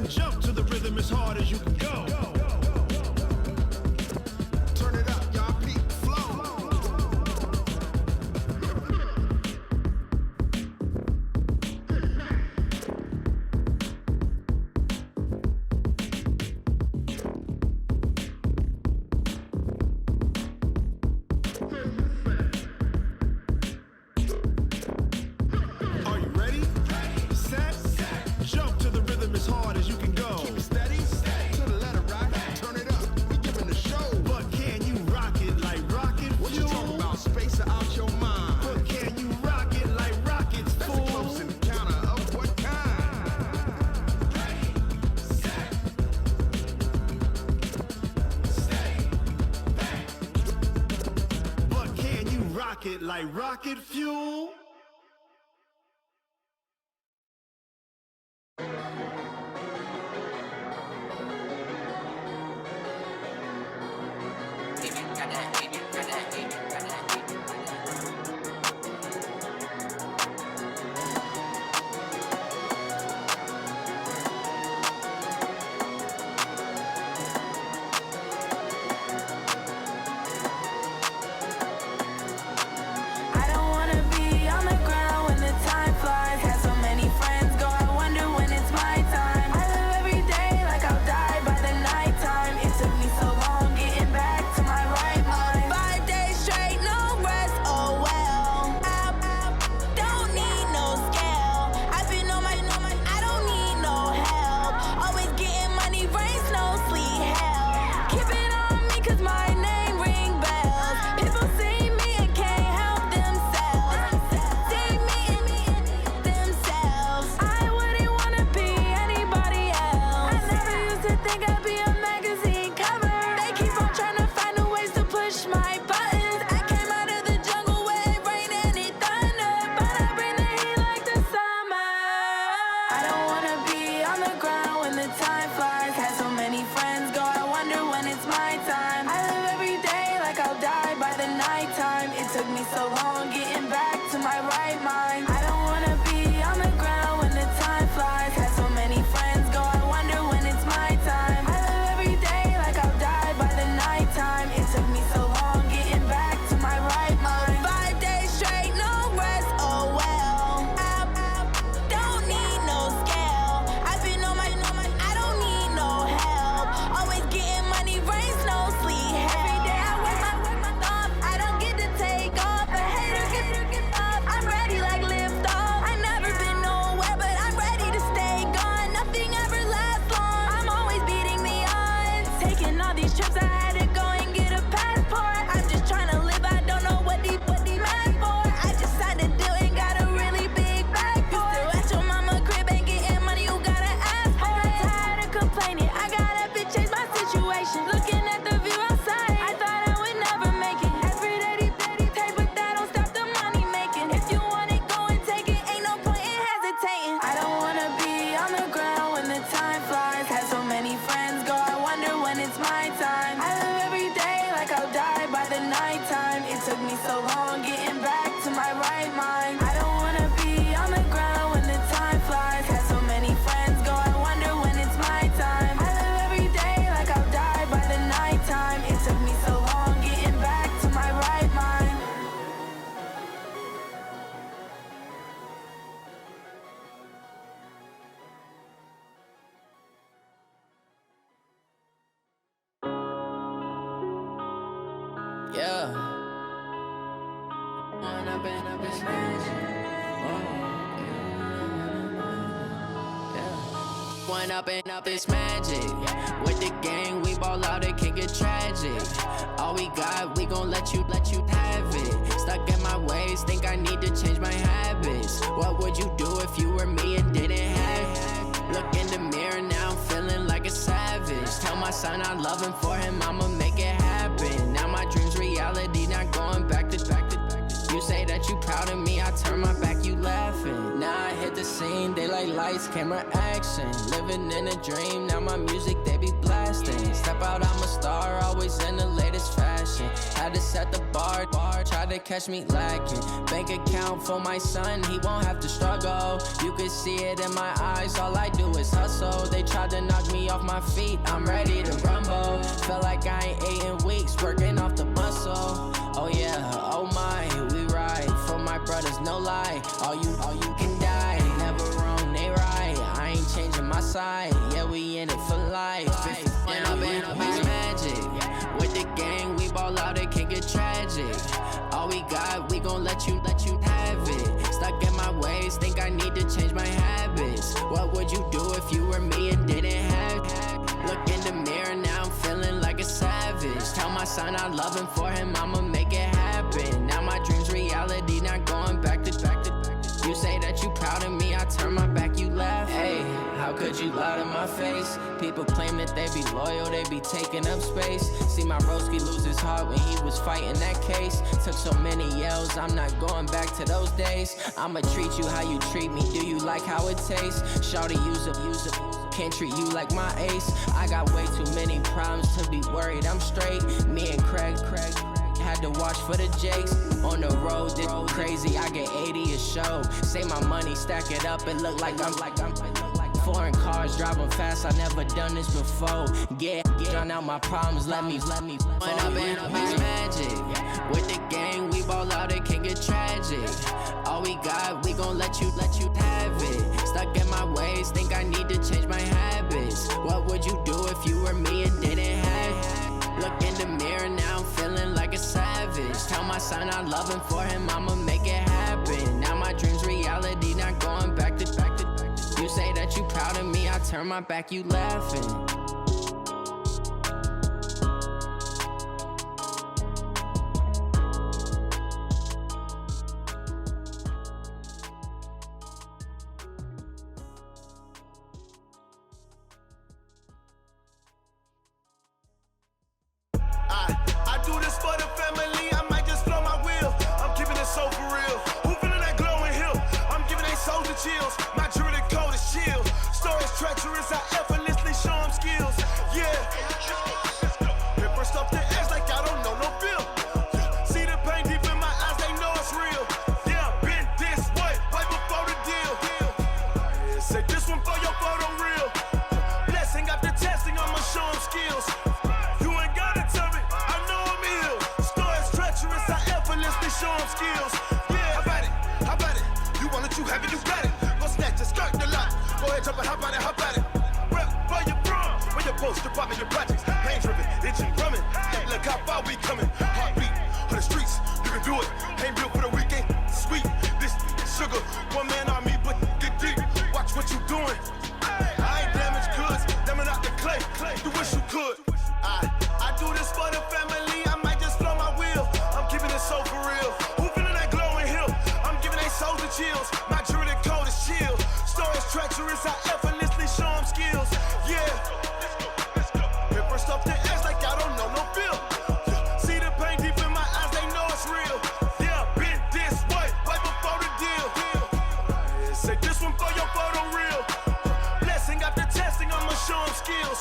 and jump to the rhythm as hard as you can go. Turn it up, y'all peep flow. Are you ready? Set, jump to the rhythm as hard as you can go. Keep it steady, to the letter right. Turn it up, we giving the show. But can you rock it like rocket fuel? What you talking about? Space out your mind. But can you rock it like rockets, fool? That's a close encounter of what kind? Ready, set, stay, bang. But can you rock it like rocket fuel? I don't wanna be on the ground when the time flies. Had so many friends go, I wonder when it's my time. I live every day like I'll die by the nighttime. It took me so long getting back to my right mind. 5 days straight, no rest, oh well. I don't need no scale. I've been on my, I don't need no help. Always getting money, rain, snow, sleet, hell. Keep it on me cause my name ring bells. People see me and can't help themselves. See me and themselves. I wouldn't wanna be anybody else. I never used to think I'd be a magazine cover. They keep on trying to find new ways to push my buttons. I came out of the jungle where it rained and it thundered, but I bring the heat like the summer. I don't wanna be on the ground when the time flies. Had so many friends go, I wonder when it's my time. I live every day like I'll die by the nighttime. It took me so long getting back to my right mind. I don't wanna be on the ground when the time flies. Had so many friends go, I wonder when it's my time. I live every day like I'll die by the nighttime. It took me so long getting back to my right mind. 5 days straight, no rest, oh well. I don't need no scale. I've been on my, I don't need no help. Always getting money, rain, snow, sleet, hell. Every day I work my thumb, I don't get to take off. A hater get up, I'm ready like lift off. I never been nowhere, but I'm ready to stay gone. Nothing ever lasts long, I'm always beating the odds. Taking all these trips, I had to go and get a passport. I'm just trying to live, I don't know what these mad for. I just signed a deal and got a really big bag for it. Still at your mama crib, ain't getting money, you gotta ask for it. I got tired of complaining, I gotta change my situation. Looking at the view outside, I thought I would never make it. Every day they take, but that don't stop the money making. If you want it, go and take it, ain't no point in hesitating. I don't wanna be on the ground when the time flies. Had so many friends go, I wonder when it's my time. I live every day like I'll die by the nighttime. It took me so long getting back to my right mind. I don't wanna be on the ground when the time flies. Had so many friends go, I wonder when it's my time. I live every day like I'll die by the nighttime. It took me so long getting back to my right mind. Yeah. When I've been up this magic. When up and up this magic. With the gang, we ball out, it can get tragic. All we got, we gon' let you have it. Stuck in my ways, think I need to change my habits. What would you do if you were me and didn't have it? Look in the mirror, now I'm feeling like a savage. Tell my son I love him, for him I'ma make it happen. Now my dream's reality, not going back to. You say that you proud of me, I turn my back, you laughing. Now I hit the scene, they like lights, camera, action. Living in a dream, now my music, they be blasting. Step out, I'm a star, always in the latest fashion. Had to set the bar, try to catch me lacking. Bank account for my son, he won't have to struggle. You can see it in my eyes, all I do is hustle. They tried to feet, I'm ready to rumble. Feel like I ain't ate in weeks, working off the muscle. Oh yeah, oh my, we ride for my brothers, no lie. All you can die, never wrong, they right. I ain't changing my side, yeah, we in it for life. When up in it's magic. With the gang, we ball out, it can get tragic. All we got, we gon' let you have it. Stuck in my ways, think I need to change my habits. What would you do if you were me and didn't have it? Look in the mirror, now I'm feeling like a savage. Tell my son I love him, for him I'ma make it happen. Now my dream's reality, not going back to. You say that you proud of me, I turn my back, you laugh. Hey, how could you lie to my face? People claim that they be loyal, they be taking up space. See my broski lose his heart when he was fighting that case. Took so many yells, I'm not going back to those days. I'ma treat you how you treat me, do you like how it tastes? Shawty, use up. Can't treat you like my ace. I got way too many problems to be worried, I'm straight. Me and Craig had to watch for the Jakes. On the road, this crazy, I get 80 a show. Say my money, stack it up, it look like I'm foreign cars, driving fast, I never done this before. Get drown out my problems, let me When up in it's magic. With the gang, we ball out, it can get tragic. All we got, we gon' let you have it. Stuck in my ways, think I need to change my habits. What would you do if you were me and didn't have it? Look in the mirror, now I'm feeling like a savage. Tell my son I love him, for him I'ma make it happen. Now my dream's reality, not going back to. You say that you proud of me, I turn my back, you laughing. I do this for the family, I might just blow my wheel. I'm keeping it so for real. Who feeling that glowing hill? I'm giving they souls the chills. My jewelry code is chill. Stories treacherous, I effortlessly show them skills. Yeah. Paper stuff to edge like I don't know no bill. See the pain deep in my eyes, they know it's real. Yeah, been this way, way before the deal. Say this one for your photo real. Blessing after testing, I'ma show them skills. You ain't gotta tell me, I know I'm ill. Stories treacherous, I effortlessly show them skills. Yeah, how about it? You want it, you have it, you got it. Go snatch it, skirt the lot. Go ahead, jump it, how about it? Where you from? Where you post, you're popping your projects. Pain driven, itching, drumming. Look how far we coming. Heartbeat on the streets, you can do it. Ain't built for the weekend, sweet. This sugar, one man army, but get deep. Watch what you doing. I ain't damaged goods, damn it out the clay. You wish you could. I do this for the family, I might just blow my wheel. I'm keeping it so for real. Who feeling that glowing hill? I'm giving they souls the chills. My jewelry code is chill. Stories treacherous, I effortlessly show them skills. Yeah. Paper stuff to edge like I don't know no bill. See the pain deep in my eyes, they know it's real. Yeah, been this way, way before the deal. Say this one for your photo real. Blessing after testing, I'ma show them skills.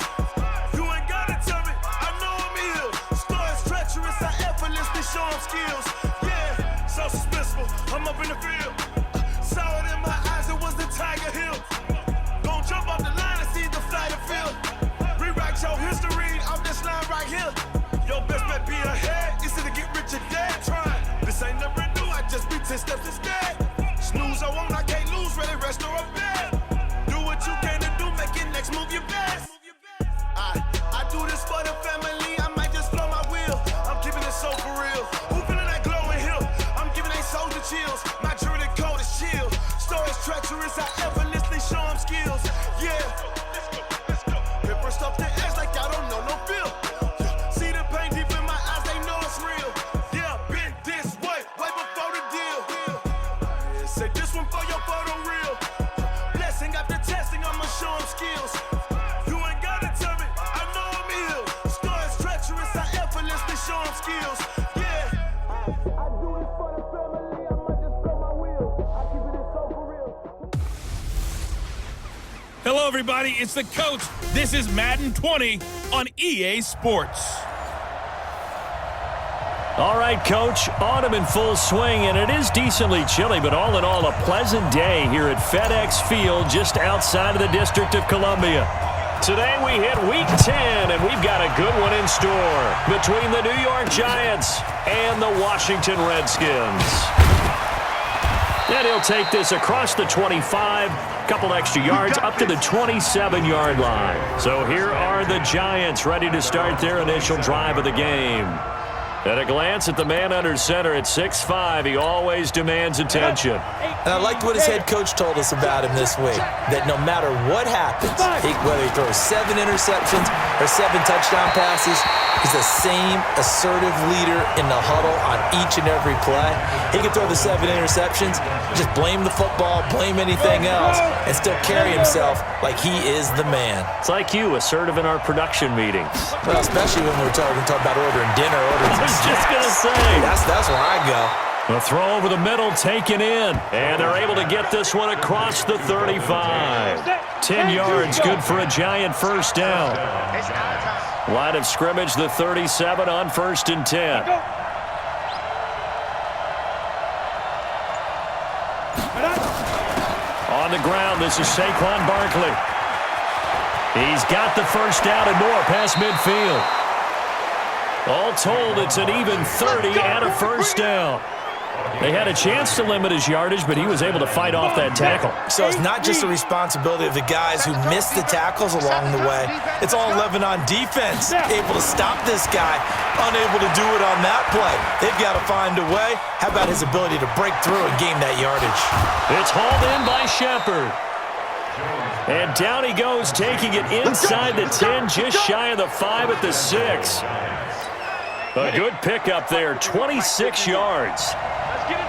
You ain't gotta tell me, I know I'm ill. Stories treacherous, I effortlessly show them skills. Yeah, so suspenseful, I'm up in the field. Saw it in my eyes, it was the Tiger Hill. Gon' jump off the line and see the flight of field. Rewrite your history off this line right here. Your best bet be ahead, easy to get rich or dead. Trying, this ain't never new, I just be 10 steps instead. Snooze, I won't, I can't lose, ready, rest or a bed. Do what you can to do, make it next move your best. I do this for the family, I might just blow my wheel. I'm keeping it so for real. Who feeling that glowing hill? I'm giving they souls the chills. My jewelry code is chill. Stories treacherous, I effortlessly show them skills. Yeah. Paper stuff to edge like I don't know no bill. See the pain deep in my eyes, they know it's real. Yeah, been this way, way before the deal. Say this one for your photo real. Blessing after testing, I'ma show them skills. You ain't gotta tell me, I know I'm ill. Stories treacherous, I effortlessly show them skills. Yeah. I do this for the family, I might just blow my wheel. I keep it so for real. Hello, everybody. It's the coach. This is Madden 20 on EA Sports. All right, Coach, autumn in full swing, and it is decently chilly, but all in all, a pleasant day here at FedEx Field just outside of the District of Columbia. Today we hit Week 10, and we've got a good one in store between the New York Giants and the Washington Redskins. And he'll take this across the 25, couple extra yards, up to the 27-yard line. So here are the Giants ready to start their initial drive of the game. At a glance at the man under center at 6'5", he always demands attention. And I liked what his head coach told us about him this week, that no matter what happens, whether he throws 7 interceptions or 7 touchdown passes, he's the same assertive leader in the huddle on each and every play. He can throw the 7 interceptions, just blame the football, blame anything else, and still carry himself like he is the man. It's like you, assertive in our production meetings. Well, especially when we're talking about ordering dinner, ordering some Just going to say. That's where I go. The throw over the middle taken in, and they're able to get this one across the 35. 10 yards, good for a Giant first down. Line of scrimmage, the 37 on 1st and 10. On the ground, this is Saquon Barkley. He's got the first down and more past midfield. All told, it's an even 30 and a first down. They had a chance to limit his yardage, but he was able to fight off that tackle. So it's not just the responsibility of the guys who missed the tackles along the way. It's all 11 on defense, able to stop this guy, unable to do it on that play. They've got to find a way. How about his ability to break through and gain that yardage? It's hauled in by Shepard. And down he goes, taking it inside the 10, just shy of the 5 at the 6. A good pickup there, 26 yards.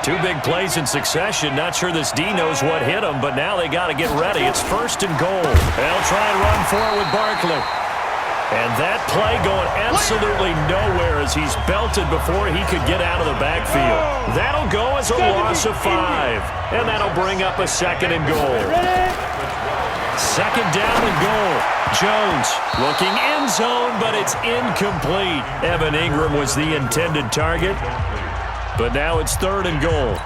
2 big plays in succession. Not sure this D knows what hit him, but now they got to get ready. It's 1st and goal. They'll try and run forward with Barkley. And that play going absolutely nowhere as he's belted before he could get out of the backfield. That'll go as a loss of 5. And that'll bring up a 2nd and goal. 2nd down and goal. Jones looking end zone, but it's incomplete. Evan Ingram was the intended target, but now it's 3rd and goal.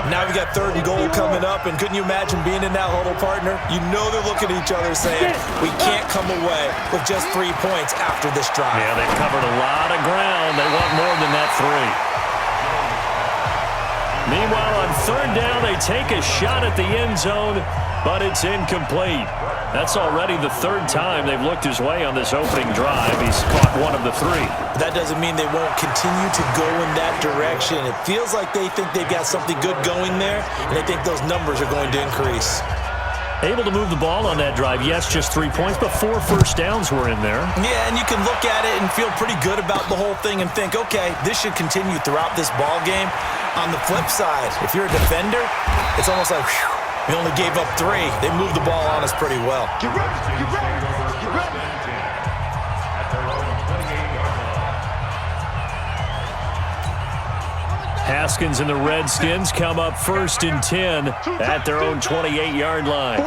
Now we got 3rd and goal coming up, and couldn't you imagine being in that huddle, partner? You know they're looking at each other saying, we can't come away with just 3 points after this drive. Yeah, they covered a lot of ground. They want more than that 3. Meanwhile, on 3rd down, they take a shot at the end zone, but it's incomplete. That's already the 3rd time they've looked his way on this opening drive. He's caught 1 of the 3. That doesn't mean they won't continue to go in that direction. It feels like they think they've got something good going there, and they think those numbers are going to increase. Able to move the ball on that drive. Yes, just 3 points, but 4 first downs were in there. Yeah, and you can look at it and feel pretty good about the whole thing and think, okay, this should continue throughout this ball game. On the flip side, if you're a defender, it's almost like, whew, we only gave up 3. They moved the ball on us pretty well. Get ready, get ready, get ready. Haskins and the Redskins come up 1st and 10 at their own 28-yard line.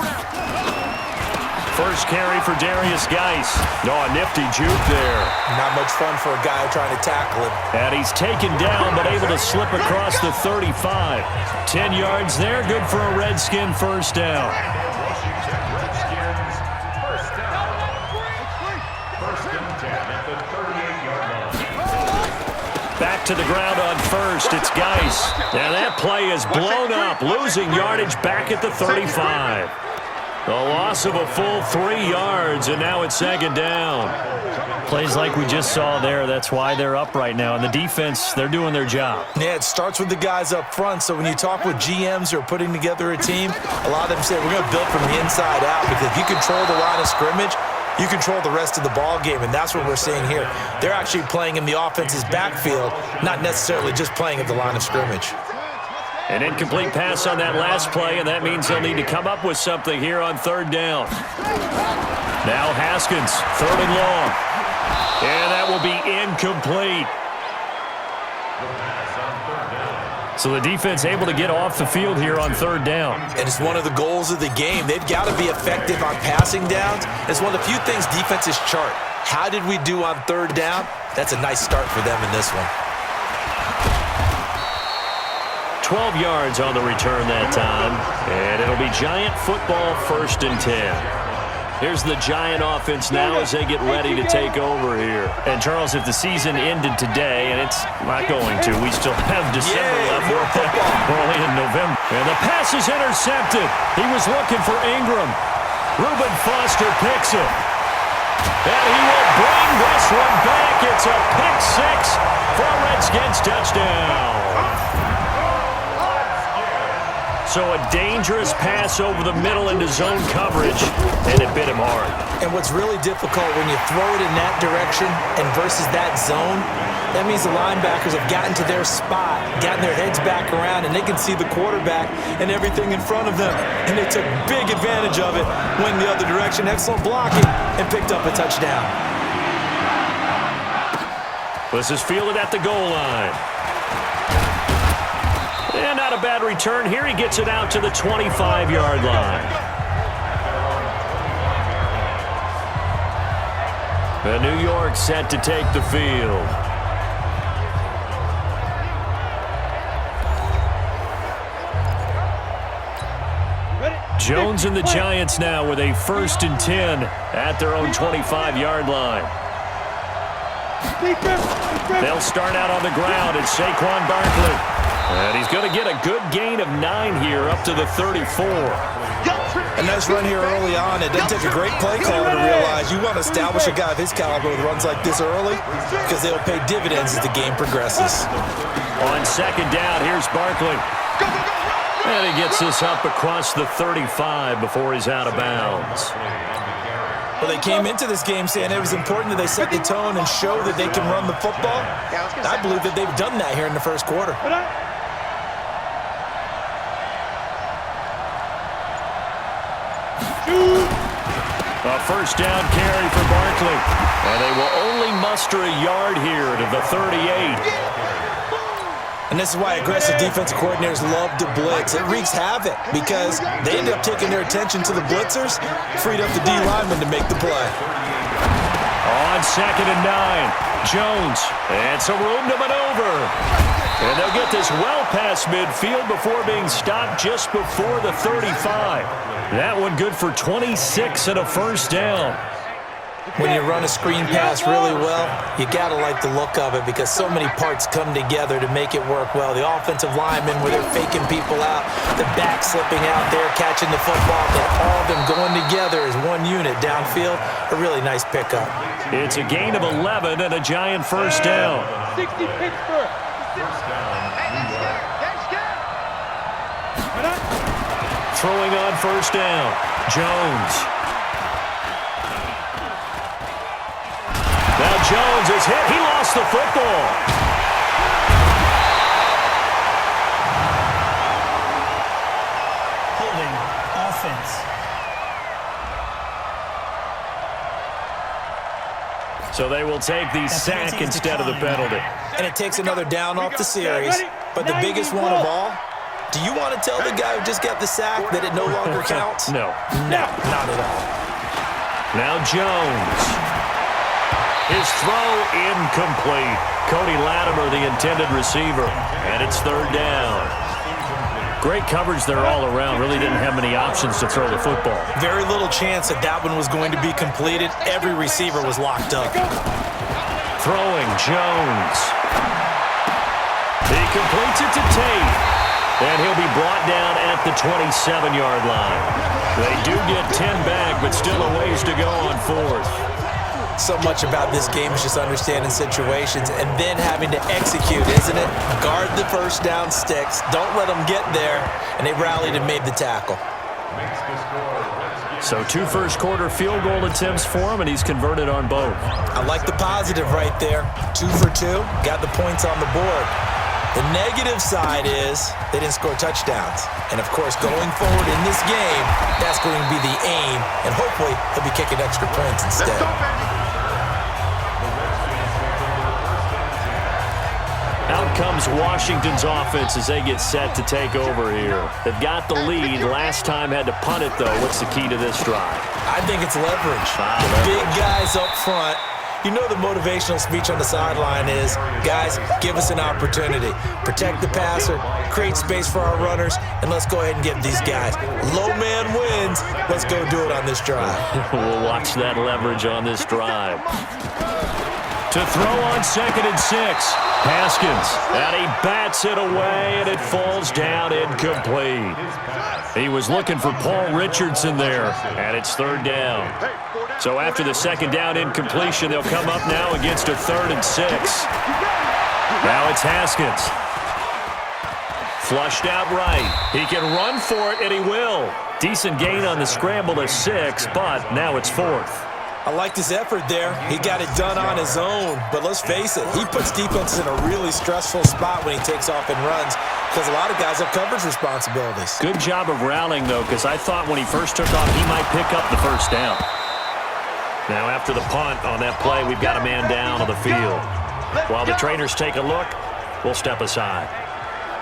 First carry for Darius Geis. No, a nifty juke there. Not much fun for a guy trying to tackle him. And he's taken down, but able to slip across the 35. 10 yards there, good for a Redskin first down. Back to the ground on 1st, it's Geis. And that play is blown up, losing yardage back at the 35. A loss of a full 3 yards, and now it's 2nd down. Plays like we just saw there, that's why they're up right now. And the defense, they're doing their job. Yeah, it starts with the guys up front. So when you talk with GMs who are putting together a team, a lot of them say we're going to build from the inside out, because if you control the line of scrimmage, you control the rest of the ball game, and that's what we're seeing here. They're actually playing in the offense's backfield, not necessarily just playing at the line of scrimmage. An incomplete pass on that last play, and that means they'll need to come up with something here on 3rd down. Now Haskins, 3rd and long. And that will be incomplete. So the defense able to get off the field here on 3rd down. And it's one of the goals of the game. They've got to be effective on passing downs. It's one of the few things defenses chart. How did we do on 3rd down? That's a nice start for them in this one. 12 yards on the return that time. And it'll be Giant football 1st and 10. Here's the Giant offense now as they get ready to take over here. And, Charles, if the season ended today, and it's not going to, we still have December left. We're only in November. And the pass is intercepted. He was looking for Ingram. Reuben Foster picks it. And he will bring this one back. It's a pick six for a Redskins touchdown. So a dangerous pass over the middle into zone coverage, and it bit him hard. And what's really difficult when you throw it in that direction and versus that zone, that means the linebackers have gotten to their spot, gotten their heads back around, and they can see the quarterback and everything in front of them. And they took big advantage of it, went the other direction, excellent blocking, and picked up a touchdown. This is fielded at the goal line. And not a bad return here. He gets it out to the 25-yard line. The New York set to take the field. Jones and the Giants now with a 1st and 10 at their own 25-yard line. They'll start out on the ground. It's Saquon Barkley. And he's going to get a good gain of 9 here up to the 34. A nice run here early on. It doesn't take a great play caller to realize you want to establish a guy of his caliber with runs like this early because they'll pay dividends as the game progresses. On 2nd down, here's Barkley. And he gets this up across the 35 before he's out of bounds. Well, they came into this game saying it was important that they set the tone and show that they can run the football. I believe that they've done that here in the first quarter. A 1st down carry for Barkley. And they will only muster a yard here to the 38. And this is why aggressive defensive coordinators love to blitz. It wreaks havoc because they end up taking their attention to the blitzers, freed up the D lineman to make the play. On 2nd and 9, Jones, and some room to maneuver. And they'll get this well past midfield before being stopped just before the 35. That one good for 26 and a 1st down. When you run a screen pass really well, you got to like the look of it because so many parts come together to make it work well. The offensive linemen, where they're faking people out, the back slipping out there, catching the football, and all of them going together as one unit downfield, a really nice pickup. It's a gain of 11 and a Giant 1st down. 60 Pittsburgh. Throwing on 1st down, Jones. Now Jones is hit. He lost the football. Holding offense. So they will take the sack instead of the penalty. And it takes another down off the series. But the biggest one of all, do you want to tell the guy who just got the sack that it no longer counts? No. No, not at all. Now Jones. His throw incomplete. Cody Latimer, the intended receiver. And it's 3rd down. Great coverage there all around. Really didn't have many options to throw the football. Very little chance that that one was going to be completed. Every receiver was locked up. Throwing Jones. He completes it to Tate. And he'll be brought down at the 27-yard line. They do get 10 back, but still a ways to go on 4th. So much about this game is just understanding situations and then having to execute, isn't it? Guard the 1st down sticks. Don't let them get there. And they rallied and made the tackle. So 2 first-quarter field goal attempts for him, and he's converted on both. I like the positive right there. 2 for 2. Got the points on the board. The negative side is they didn't score touchdowns. And, of course, going forward in this game, that's going to be the aim. And hopefully he'll be kicking extra points instead. Out comes Washington's offense as they get set to take over here. They've got the lead. Last time had to punt it, though. What's the key to this drive? I think it's leverage. The big guys up front You know the motivational speech on the sideline is, guys, give us an opportunity. Protect the passer, create space for our runners, and let's go ahead and get these guys. Low man wins. Let's go do it on this drive. We'll watch that leverage on this drive. To throw on 2nd and 6. Haskins, and he bats it away, and it falls down incomplete. He was looking for Paul Richardson there, and it's 3rd down. So after the 2nd down incompletion, they'll come up now against a 3rd and 6. Now it's Haskins. Flushed out right. He can run for it, and he will. Decent gain on the scramble to 6, but now it's 4th. I liked his effort there. He got it done on his own. But let's face it, he puts defenses in a really stressful spot when he takes off and runs because a lot of guys have coverage responsibilities. Good job of rallying, though, because I thought when he first took off, he might pick up the 1st down. Now, after the punt on that play, we've got a man down on the field. While the trainers take a look, we'll step aside.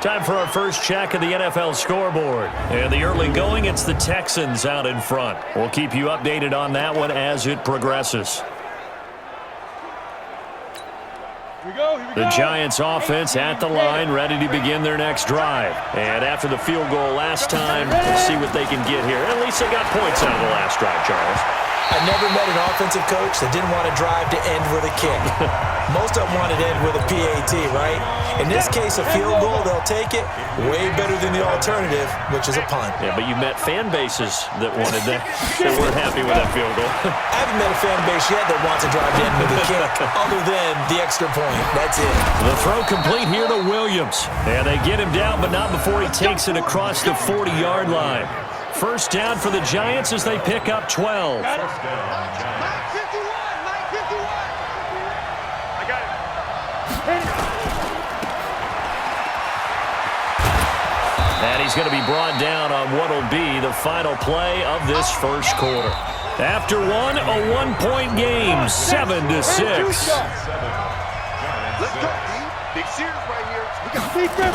Time for our first check of the NFL scoreboard. And the early going, it's the Texans out in front. We'll keep you updated on that one as it progresses. The Giants offense at the line, ready to begin their next drive. And after the field goal last time, we'll see what they can get here. At least they got points out of the last drive, Charles. I never met an offensive coach that didn't want to drive to end with a kick. Most of them wanted to end with a PAT, right? In this case, a field goal, they'll take it. Way better than the alternative, which is a punt. Yeah, but you met fan bases that wanted that, that weren't happy with that field goal. I haven't met a fan base yet that wants to drive to end with a kick, other than the extra point. That's it. The throw complete here to Williams. And they get him down, but not before he takes it across the 40-yard line. 1st down for the Giants as they pick up 12. And he's going to be brought down on what will be the final play of this first quarter. After one, a one-point game, 7-6. Let's go, Big Sears right here. We got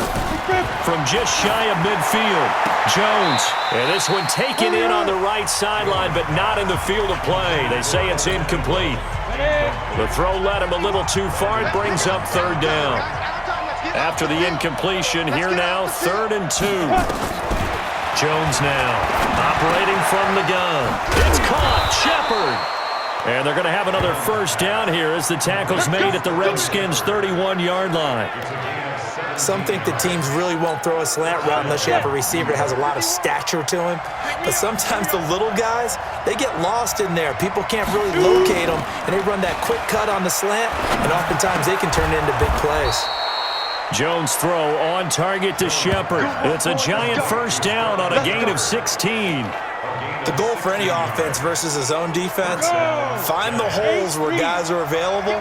from just shy of midfield. Jones, and this one taken in on the right sideline, but not in the field of play. They say it's incomplete. The throw led him a little too far. It brings up 3rd down. After the incompletion, here now, 3rd and 2. Jones now, operating from the gun. It's caught, Shepard. And they're going to have another 1st down here as the tackle's made at the Redskins' 31-yard line. Some think the teams really won't throw a slant route unless you have a receiver that has a lot of stature to him. But sometimes the little guys, they get lost in there. People can't really locate them, and they run that quick cut on the slant, and oftentimes they can turn it into big plays. Jones throw on target to Shepard. It's a giant 1st down on a gain of 16. The goal for any offense versus a zone defense, find the holes where guys are available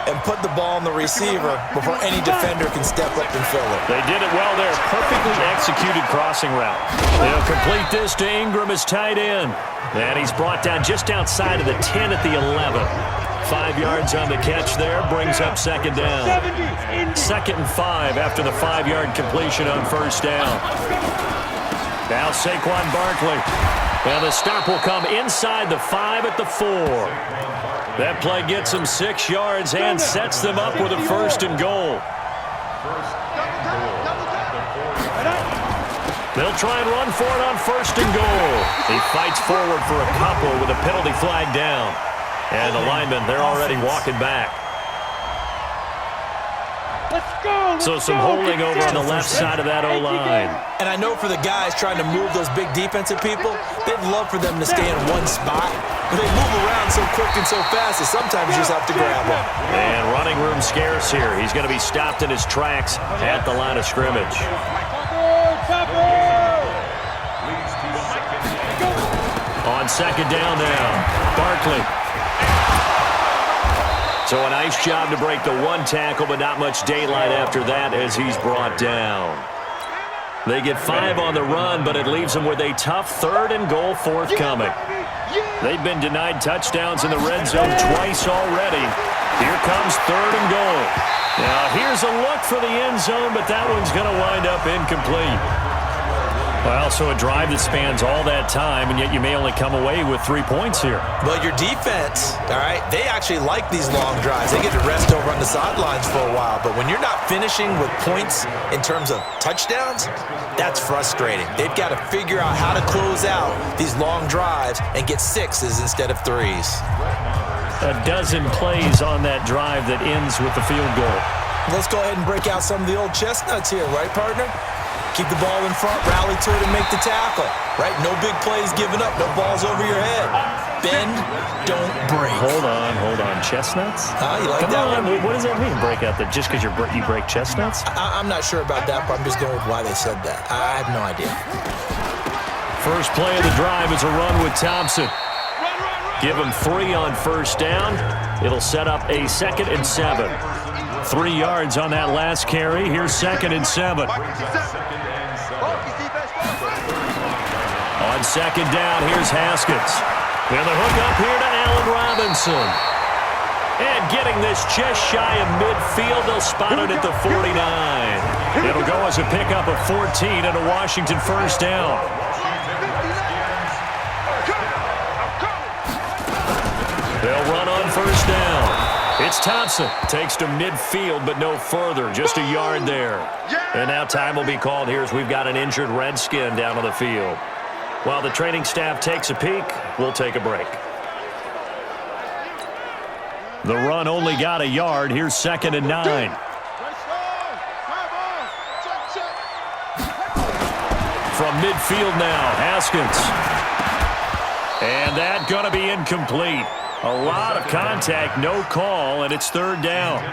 and put the ball in the receiver before any defender can step up and fill it. They did it well there. Perfectly executed crossing route. They'll complete this to Ingram as tight end. And he's brought down just outside of the 10 at the 11. 5 yards on the catch there, brings up 2nd down. 2nd and 5 after the 5-yard completion on 1st down. Now Saquon Barkley. And the stop will come inside the 5 at the 4. That play gets them 6 yards and sets them up with a 1st and goal. They'll try and run for it on 1st and goal. He fights forward for a couple with a penalty flag down. And the linemen, they're already walking back. So some holding over on the left side of that O-line. And I know for the guys trying to move those big defensive people, they'd love for them to stay in one spot. But they move around so quick and so fast that sometimes you just have to grab them. And running room scarce here. He's going to be stopped in his tracks at the line of scrimmage. On 2nd down now, Barkley. So a nice job to break the 1 tackle, but not much daylight after that as he's brought down. They get 5 on the run, but it leaves them with a tough 3rd and goal forthcoming. They've been denied touchdowns in the red zone twice already. Here comes 3rd and goal. Now here's a look for the end zone, but that one's going to wind up incomplete. Well, so a drive that spans all that time, and yet you may only come away with 3 points here. But your defense, all right, they actually like these long drives. They get to rest over on the sidelines for a while. But when you're not finishing with points in terms of touchdowns, that's frustrating. They've got to figure out how to close out these long drives and get 6s instead of 3s. A dozen plays on that drive that ends with the field goal. Let's go ahead and break out some of the old chestnuts here, right, partner? Keep the ball in front, rally to it, and make the tackle, right? No big plays given up, no balls over your head. Bend, don't break. Hold on. Chestnuts? You like Come that on. one? What does that mean, break out? That just because you break chestnuts? I'm not sure about that, but I'm just going with why they said that. I have no idea. First play of the drive is a run with Thompson. Give him 3 on first down. It'll set up a 2nd and 7. 3 yards on that last carry. Here's 2nd and 7. On 2nd down, here's Haskins. And the hook up here to Allen Robinson. And getting this just shy of midfield, they'll spot it at the 49. It'll go as a pickup of 14 and a Washington first down. They'll run on first down. It's Thompson. Takes to midfield, but no further. Just a yard there. And now time will be called here as we've got an injured Redskin down on the field. While the training staff takes a peek, we'll take a break. The run only got a yard. Here's 2nd and 9. From midfield now, Haskins. And that going to be incomplete. A lot of contact, no call, and it's 3rd down.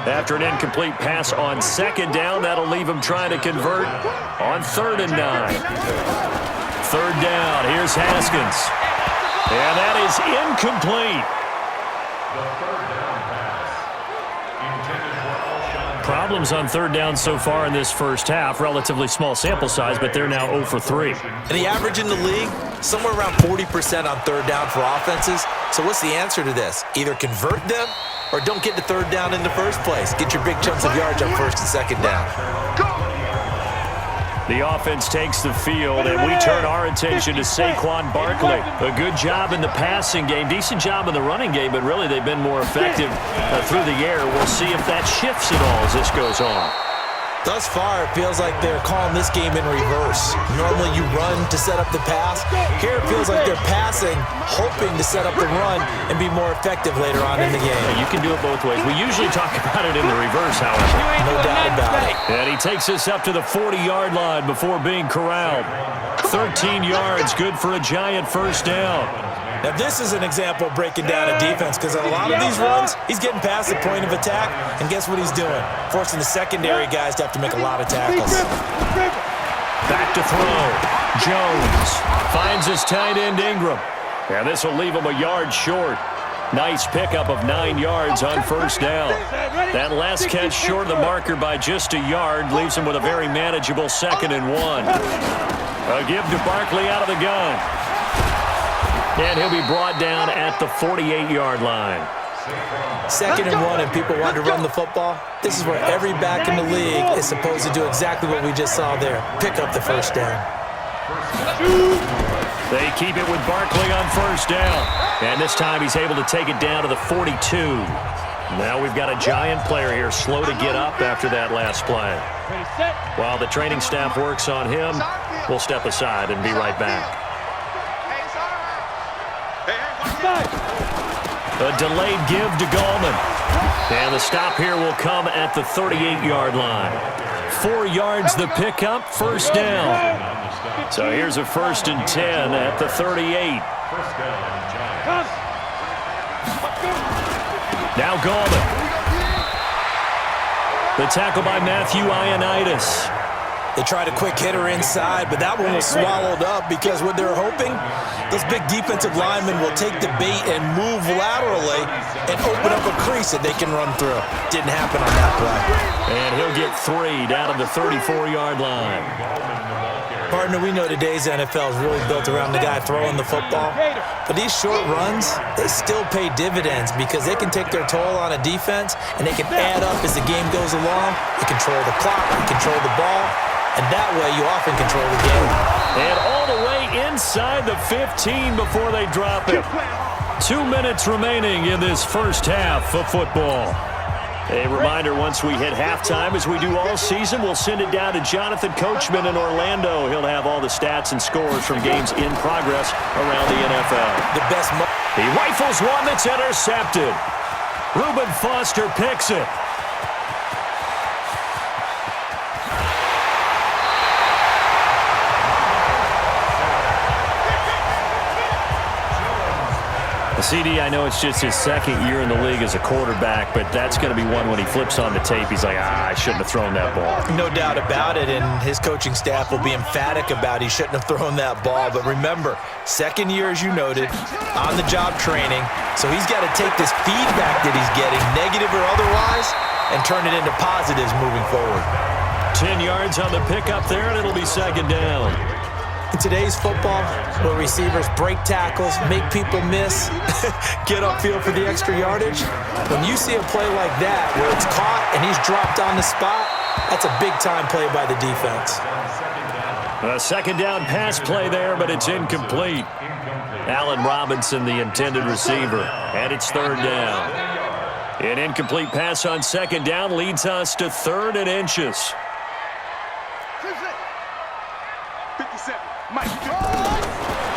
After an incomplete pass on 2nd down, that'll leave him trying to convert on 3rd and 9. 3rd down, here's Haskins. And that is incomplete. Problems on 3rd down so far in this first half. Relatively small sample size, but they're now 0 for 3. And the average in the league, somewhere around 40% on 3rd down for offenses. So what's the answer to this? Either convert them or don't get to 3rd down in the first place. Get your big chunks of yards on 1st and 2nd down. The offense takes the field, and we turn our attention to Saquon Barkley. A good job in the passing game, decent job in the running game, but really they've been more effective through the air. We'll see if that shifts at all as this goes on. Thus far, it feels like they're calling this game in reverse. Normally you run to set up the pass. Here it feels like they're passing, hoping to set up the run and be more effective later on in the game. You can do it both ways. We usually talk about it in the reverse, however. No doubt about it. And he takes us up to the 40-yard line before being corralled. 13 yards, good for a giant first down. Now, this is an example of breaking down a defense because on a lot of these runs, he's getting past the point of attack, and guess what he's doing? Forcing the secondary guys to have to make a lot of tackles. Back to throw. Jones finds his tight end Ingram. And this will leave him a yard short. Nice pickup of 9 yards on first down. That last catch short of the marker by just a yard leaves him with a very manageable 2nd and 1. A give to Barkley out of the gun. And he'll be brought down at the 48-yard line. 2nd and 1, and people want to run the football. This is where every back in the league is supposed to do exactly what we just saw there. Pick up the first down. They keep it with Barkley on first down. And this time he's able to take it down to the 42. Now we've got a giant player here, slow to get up after that last play. While the training staff works on him, we'll step aside and be right back. A delayed give to Gallman. And the stop here will come at the 38-yard line. 4 yards the pickup, first down. So here's a 1st and 10 at the 38. Now Gallman. The tackle by Matthew Ioannidis. They tried a quick hitter inside, but that one was swallowed up because what they're hoping, those big defensive linemen will take the bait and move laterally and open up a crease that they can run through. Didn't happen on that play. And he'll get 3 down to the 34-yard line. Partner, we know today's NFL is really built around the guy throwing the football. But these short runs, they still pay dividends because they can take their toll on a defense and they can add up as the game goes along. They control the clock, they control the ball. and that way you often control the game. And all the way inside the 15 before they drop it. 2 minutes remaining in this first half of football. A reminder, once we hit halftime, as we do all season, we'll send it down to Jonathan Coachman in Orlando. He'll have all the stats and scores from games in progress around the NFL. The best. He rifles one that's intercepted. Reuben Foster picks it. CD, I know it's just his second year in the league as a quarterback, but that's going to be one when he flips on the tape. He's like, I shouldn't have thrown that ball. No doubt about it, and his coaching staff will be emphatic about he shouldn't have thrown that ball. But remember, second year, as you noted, on-the-job training, so he's got to take this feedback that he's getting, negative or otherwise, and turn it into positives moving forward. 10 yards on the pickup there, and it'll be second down. In today's football, where receivers break tackles, make people miss, get upfield for the extra yardage, when you see a play like that where it's caught and he's dropped on the spot, that's a big-time play by the defense. A second down pass play there, but it's incomplete. Allen Robinson, the intended receiver, and it's third down. An incomplete pass on second down leads us to 3rd and inches.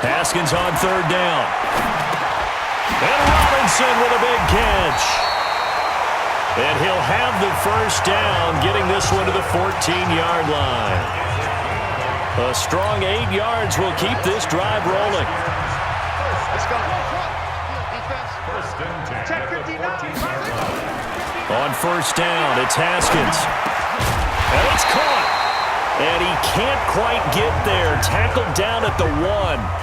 Haskins on third down. And Robinson with a big catch. And he'll have the first down, getting this one to the 14-yard line. A strong 8 yards will keep this drive rolling. On first down, it's Haskins. And it's caught. And he can't quite get there. Tackled down at the 1.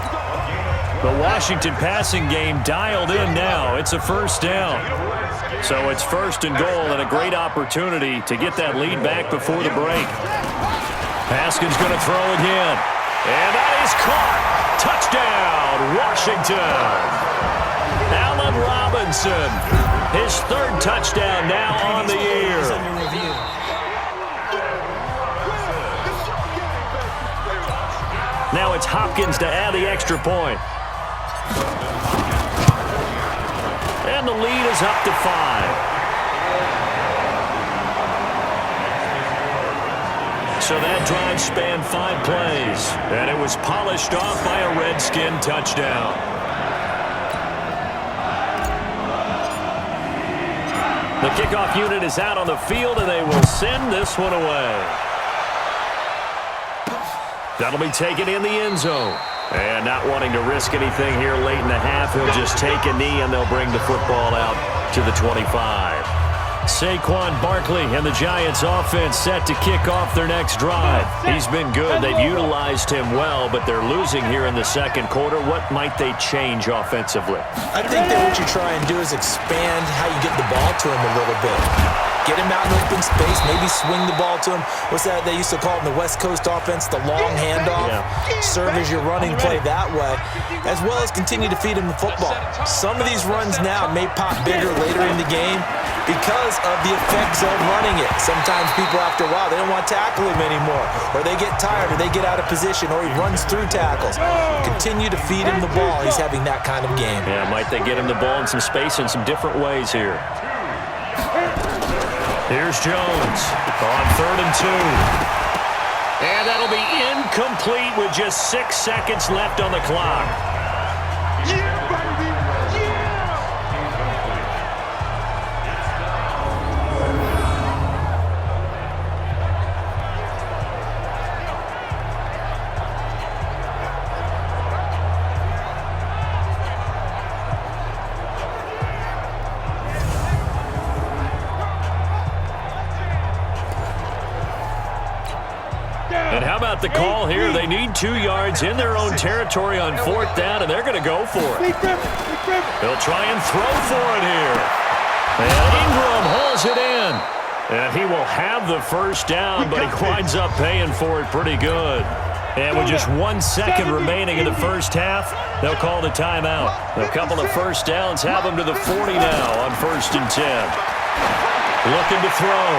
The Washington passing game dialed in now. It's a first down. So it's 1st and goal and a great opportunity to get that lead back before the break. Haskins going to throw again. And that is caught. Touchdown, Washington. Allen Robinson, his 3rd touchdown now on the year. Now it's Hopkins to add the extra point. And the lead is up to 5. So that drive spanned 5 plays, and it was polished off by a Redskin touchdown. The kickoff unit is out on the field, and they will send this one away. That'll be taken in the end zone. And not wanting to risk anything here late in the half, he'll just take a knee, and they'll bring the football out to the 25. Saquon Barkley and the Giants offense set to kick off their next drive. He's been good. They've utilized him well, but they're losing here in the second quarter. What might they change offensively? I think that what you try and do is expand how you get the ball to him a little bit. Get him out in open space, maybe swing the ball to him. What's that they used to call it in the West Coast offense, the long handoff? Yeah. Serve as your running play that way, as well as continue to feed him the football. Some of these runs now may pop bigger later in the game because of the effects of running it. Sometimes people, after a while, they don't want to tackle him anymore, or they get tired, or they get out of position, or he runs through tackles. Continue to feed him the ball. He's having that kind of game. Yeah, might they get him the ball in some space in some different ways here. Here's Jones on 3rd and 2. And that'll be incomplete with just 6 seconds left on the clock. Yeah, baby! And how about the call here? They need 2 yards in their own territory on 4th down, and they're going to go for it. They'll try and throw for it here. And Ingram hauls it in. And he will have the first down, but he winds up paying for it pretty good. And with just 1 second remaining in the first half, they'll call the timeout. A couple of first downs have them to the 40 now on 1st and 10. Looking to throw.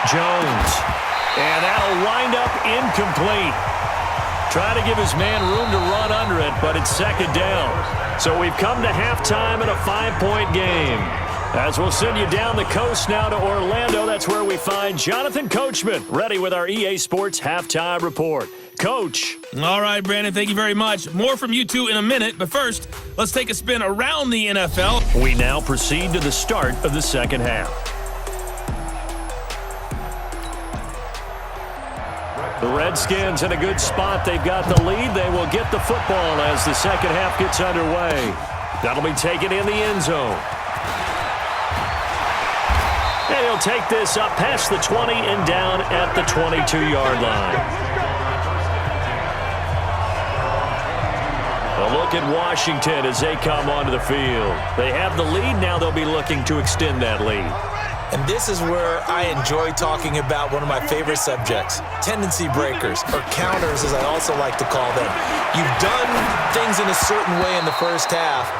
Jones. And that'll wind up incomplete. Trying to give his man room to run under it, but it's second down. So we've come to halftime in a 5-point game. As we'll send you down the coast now to Orlando, that's where we find Jonathan Coachman, ready with our EA Sports Halftime Report. Coach. All right, Brandon, thank you very much. More from you two in a minute, but first, let's take a spin around the NFL. We now proceed to the start of the second half. The Redskins in a good spot. They've got the lead. They will get the football as the second half gets underway. That'll be taken in the end zone. And he'll take this up past the 20 and down at the 22-yard line. A look at Washington as they come onto the field. They have the lead. Now they'll be looking to extend that lead. And this is where I enjoy talking about one of my favorite subjects, tendency breakers, or counters as I also like to call them. You've done things in a certain way in the first half,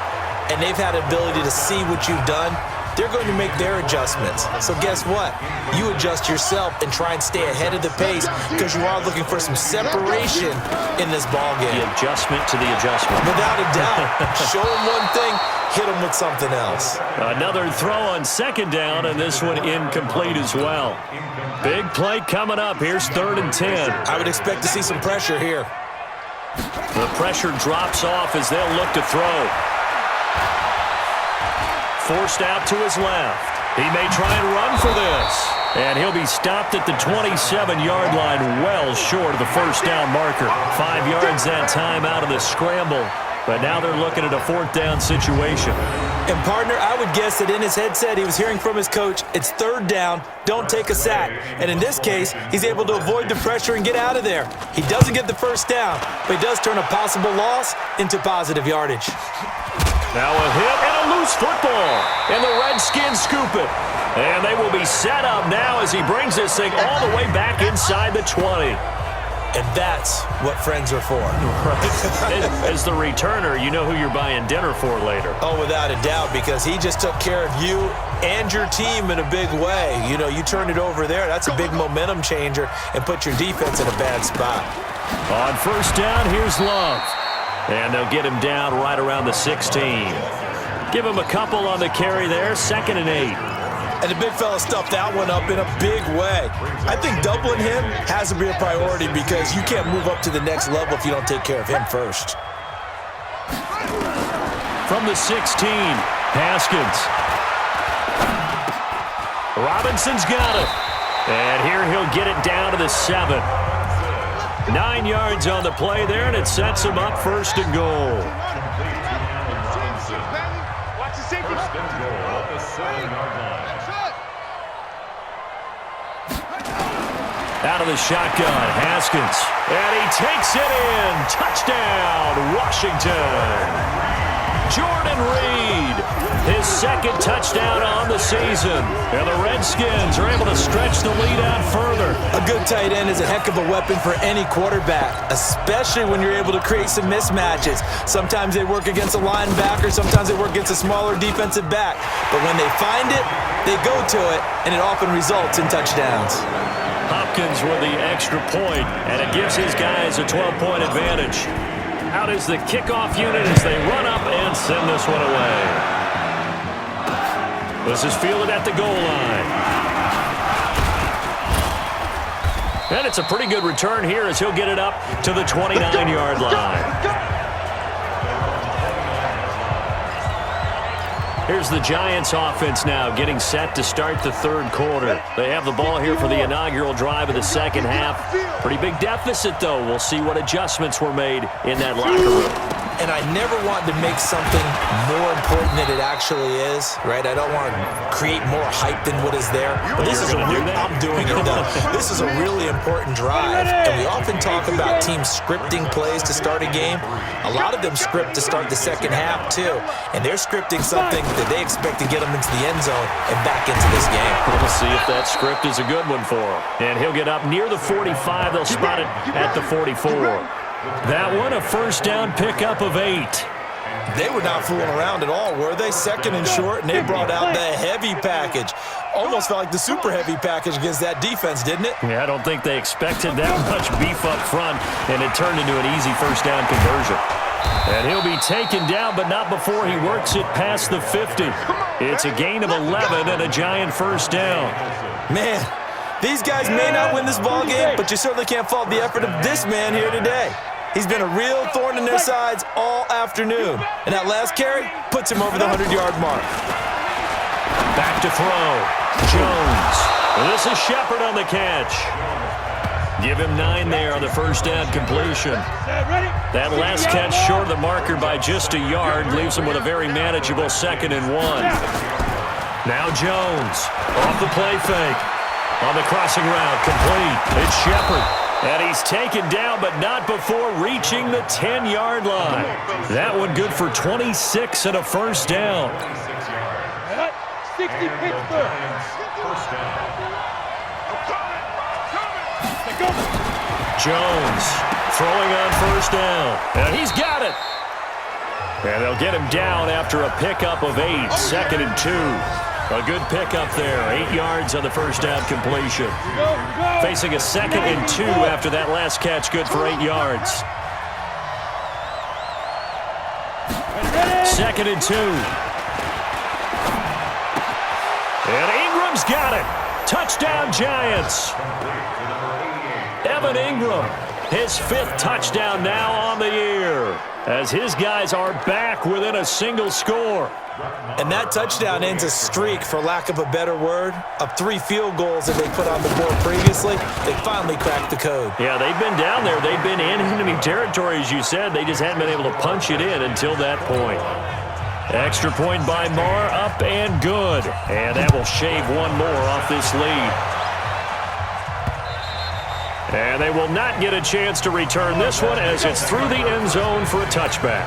and they've had the ability to see what you've done. They're going to make their adjustments. So guess what? You adjust yourself and try and stay ahead of the pace because you are looking for some separation in this ballgame. The adjustment to the adjustment. Without a doubt. Show them one thing, hit them with something else. Another throw on second down, and this one incomplete as well. Big play coming up. Here's 3rd and 10. I would expect to see some pressure here. The pressure drops off as they'll look to throw. Forced out to his left. He may try and run for this. And he'll be stopped at the 27-yard line, well short of the first down marker. 5 yards that time out of the scramble. But now they're looking at a 4th down situation. And, partner, I would guess that in his headset he was hearing from his coach, it's 3rd down, don't take a sack. And in this case, he's able to avoid the pressure and get out of there. He doesn't get the first down, but he does turn a possible loss into positive yardage. Now a hit and a loose football. And the Redskins scoop it. And they will be set up now as he brings this thing all the way back inside the 20. And that's what friends are for. Right. As the returner, you know who you're buying dinner for later. Oh, without a doubt, because he just took care of you and your team in a big way. You know, you turned it over there. That's a big momentum changer and put your defense in a bad spot. On first down, here's Love. And they'll get him down right around the 16. Give him a couple on the carry there, 2nd and 8. And the big fella stuffed that one up in a big way. I think doubling him has to be a priority because you can't move up to the next level if you don't take care of him first. From the 16, Haskins. Robinson's got it. And here he'll get it down to the 7. 9 yards on the play there, and it sets him up 1st and goal. Watch the safety. First and goal at the 7-yard line. Out of the shotgun, Haskins. And he takes it in. Touchdown, Washington. Jordan Reed, his 2nd touchdown on the season. And the Redskins are able to stretch the lead out further. A good tight end is a heck of a weapon for any quarterback, especially when you're able to create some mismatches. Sometimes they work against a linebacker, sometimes they work against a smaller defensive back. But when they find it, they go to it, and it often results in touchdowns. Hopkins with the extra point, and it gives his guys a 12-point advantage. Out is the kickoff unit as they run up and send this one away. This is fielded at the goal line. And it's a pretty good return here as he'll get it up to the 29-yard line. Here's the Giants offense now getting set to start the 3rd quarter. They have the ball here for the inaugural drive of the second half. Pretty big deficit, though. We'll see what adjustments were made in that locker room. And I never want to make something more important than it actually is, right? I don't want to create more hype than what is there. But this is I'm doing it, though. This is a really important drive. And we often talk about teams scripting plays to start a game. A lot of them script to start the second half, too. And they're scripting something that they expect to get them into the end zone and back into this game. We'll see if that script is a good one for him. And he'll get up near the 45. They'll spot it at the 44. That one, a first down pickup of 8. They were not fooling around at all, were they? Second and short, and they brought out the heavy package. Almost felt like the super heavy package against that defense, didn't it? Yeah, I don't think they expected that much beef up front, and it turned into an easy first down conversion. And he'll be taken down, but not before he works it past the 50. It's a gain of 11 and a giant first down. Man, these guys may not win this ball game, but you certainly can't fault the effort of this man here today. He's been a real thorn in their sides all afternoon. And that last carry puts him over the 100-yard mark. Back to throw. Jones. This is Shepard on the catch. Give him 9 there on the first down completion. That last catch short of the marker by just a yard leaves him with a very manageable 2nd and 1. Now Jones off the play fake. On the crossing route, complete. It's Shepard. And he's taken down, but not before reaching the 10-yard line. That one good for 26 and a first down. 60 Pittsburgh. First down. Jones throwing on first down. And he's got it. And they'll get him down after a pickup of 8, 2nd and 2. A good pickup there, 8 yards on the first down completion. Facing a 2nd and 2 after that last catch, good for 8 yards. 2nd and 2. And Ingram's got it. Touchdown, Giants. Evan Ingram, his 5th touchdown now on the year, as his guys are back within a single score. And that touchdown ends a streak, for lack of a better word, of 3 field goals that they put on the board previously. They finally cracked the code. Yeah, they've been down there. They've been in enemy territory, as you said. They just hadn't been able to punch it in until that point. Extra point by Marr, up and good. And that will shave one more off this lead. And they will not get a chance to return this one, as it's through the end zone for a touchback.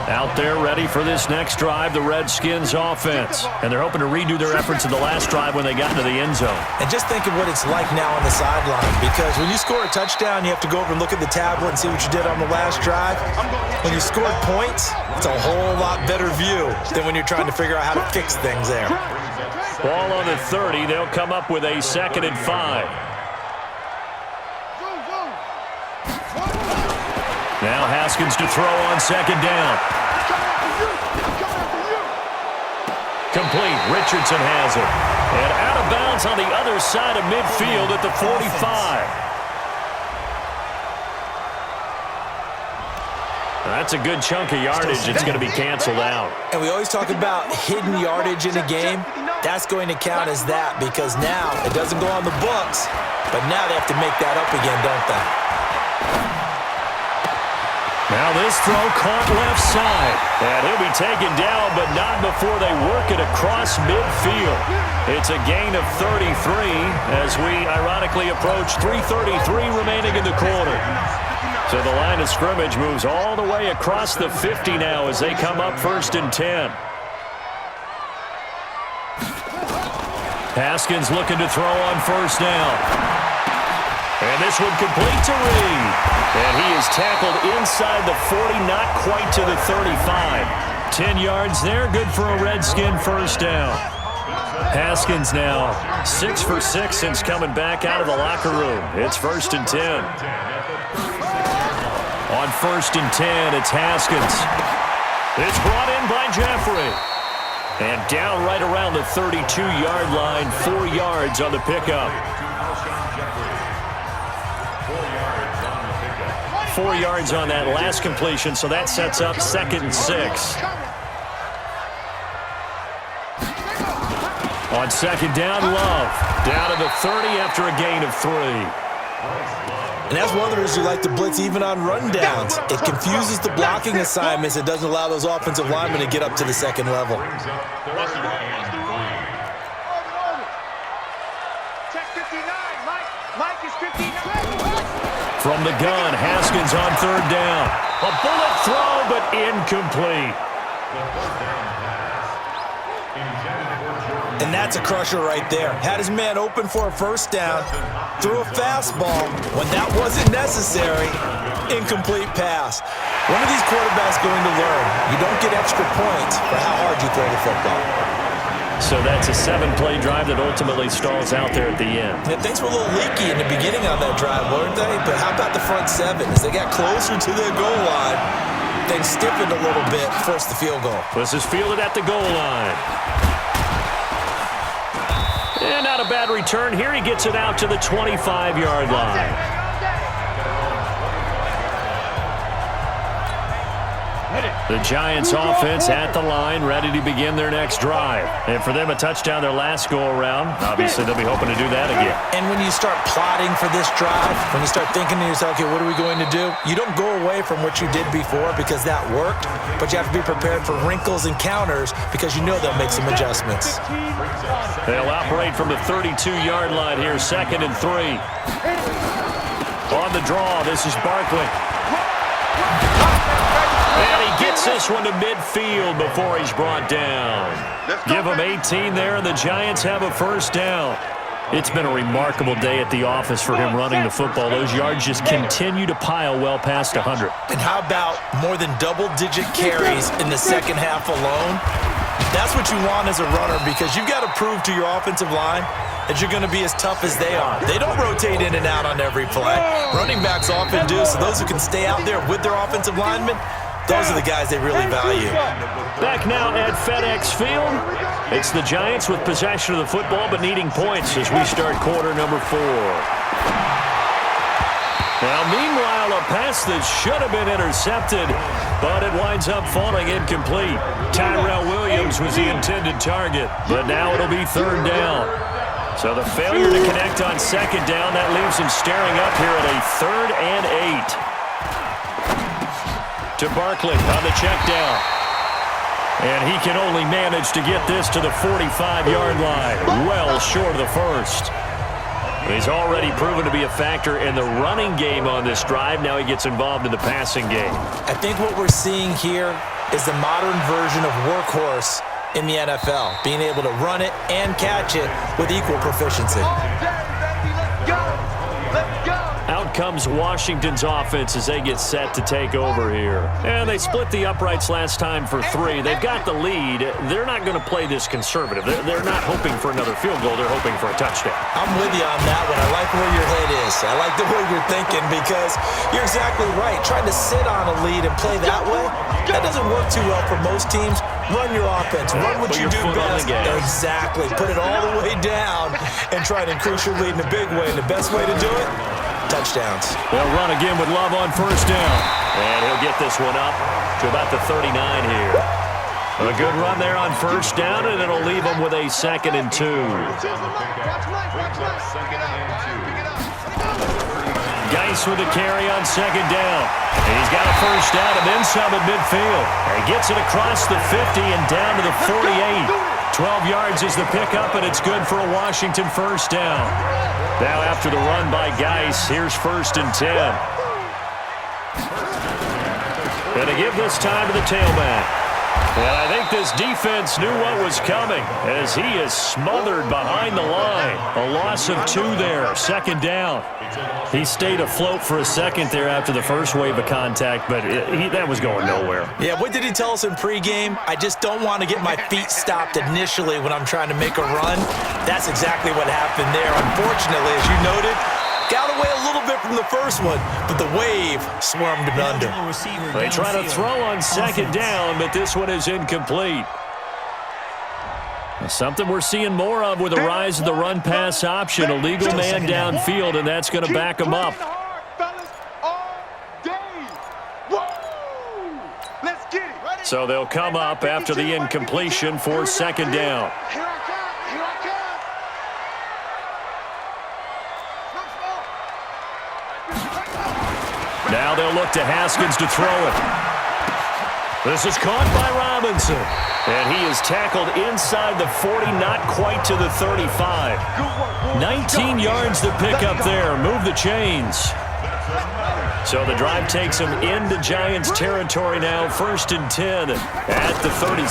Out there ready for this next drive, the Redskins offense. And they're hoping to redo their efforts in the last drive when they got into the end zone. And just think of what it's like now on the sideline, because when you score a touchdown, you have to go over and look at the tablet and see what you did on the last drive. When you scored points, it's a whole lot better view than when you're trying to figure out how to fix things there. Ball on the 30. They'll come up with a 2nd and 5. Now Haskins to throw on 2nd down. Complete. Richardson has it. And out of bounds on the other side of midfield at the 45. That's a good chunk of yardage. It's going to be canceled out. And we always talk about hidden yardage in a game. That's going to count as that, because now it doesn't go on the books, but now they have to make that up again, don't they? Now this throw caught left side. And he'll be taken down, but not before they work it across midfield. It's a gain of 33 as we ironically approach 3:33 remaining in the quarter. So the line of scrimmage moves all the way across the 50 now as they come up 1st and 10. Haskins looking to throw on 1st down. And this one complete to Reed. And he is tackled inside the 40, not quite to the 35. 10 yards there, good for a Redskin 1st down. Haskins now 6 for 6 since coming back out of the locker room. It's 1st and 10. On 1st and 10, it's Haskins. It's brought in by Jeffrey. And down right around the 32-yard line, 4 yards on the pickup. 4 yards on that last completion, so that sets up 2nd and 6. On 2nd down, Love. Down to the 30 after a gain of 3. And that's one of the reasons you like to blitz even on rundowns. It confuses the blocking assignments. It doesn't allow those offensive linemen to get up to the 2nd level. From the gun, Haskins on 3rd down. A bullet throw, but incomplete. And that's a crusher right there. Had his man open for a 1st down, threw a fastball when that wasn't necessary. Incomplete pass. When are these quarterbacks going to learn? You don't get extra points for how hard you throw the football. So that's a 7-play drive that ultimately stalls out there at the end. Yeah, things were a little leaky in the beginning on that drive, weren't they? But how about the front seven? As they got closer to their goal line, things stiffened a little bit, forced the field goal. This is fielded at the goal line. And not a bad return here. He gets it out to the 25-yard line. The Giants offense at the line, ready to begin their next drive. And for them, a touchdown their last go-around. Obviously, they'll be hoping to do that again. And when you start plotting for this drive, when you start thinking to yourself, okay, what are we going to do? You don't go away from what you did before because that worked, but you have to be prepared for wrinkles and counters because you know they'll make some adjustments. They'll operate from the 32-yard line here, 2nd and 3. On the draw, this is Barkley. And he gets this one to midfield before he's brought down. Give him 18 there, and the Giants have a first down. It's been a remarkable day at the office for him running the football. Those yards just continue to pile well past 100. And how about more than double-digit carries in the second half alone? That's what you want as a runner because you've got to prove to your offensive line that you're going to be as tough as they are. They don't rotate in and out on every play. Running backs often do, so those who can stay out there with their offensive linemen, those are the guys they really value. Back now at FedEx Field. It's the Giants with possession of the football but needing points as we start quarter number 4. Now, meanwhile, a pass that should have been intercepted, but it winds up falling incomplete. Tyrell Williams was the intended target, but now it'll be 3rd down. So the failure to connect on 2nd down, that leaves him staring up here at a 3rd and 8. To Barkley on the check down. And he can only manage to get this to the 45-yard line, well short of the first. He's already proven to be a factor in the running game on this drive. Now he gets involved in the passing game. I think what we're seeing here is the modern version of workhorse in the NFL, being able to run it and catch it with equal proficiency. Out comes Washington's offense as they get set to take over here. And they split the uprights last time for 3. They've got the lead. They're not going to play this conservative. They're not hoping for another field goal. They're hoping for a touchdown. I'm with you on that one. I like where your head is. I like the way you're thinking because you're exactly right. Trying to sit on a lead and play that way, that doesn't work too well for most teams. Run your offense. Run what you do best. Exactly. Put it all the way down and try to increase your lead in a big way. And the best way to do it, touchdowns. They'll run again with Love on 1st down. And he'll get this one up to about the 39 here. A good run there on 1st down, and it'll leave them with a 2nd and 2. Geis with a carry on 2nd down. And he's got a first down and then some at midfield. And he gets it across the 50 and down to the 48. 12 yards is the pickup, and it's good for a Washington first down. Now after the run by Geis, here's 1st and 10. And to give this time to the tailback. And I think this defense knew what was coming as he is smothered behind the line. A loss of 2 there, 2nd down. He stayed afloat for a second there after the first wave of contact, but that was going nowhere. Yeah, what did he tell us in pregame? I just don't want to get my feet stopped initially when I'm trying to make a run. That's exactly what happened there. Unfortunately, as you noted, got away a little bit from the first one, but the wave swarmed him under. They try to throw on 2nd down, but this one is incomplete. Something we're seeing more of with the rise of the run-pass option. A legal man downfield, and that's going to back him up. So they'll come up after the incompletion for 2nd down. Now they'll look to Haskins to throw it. This is caught by Robinson. And he is tackled inside the 40, not quite to the 35. 19 yards to pick up there. Move the chains. So the drive takes him into Giants territory now. 1st and 10 at the 36.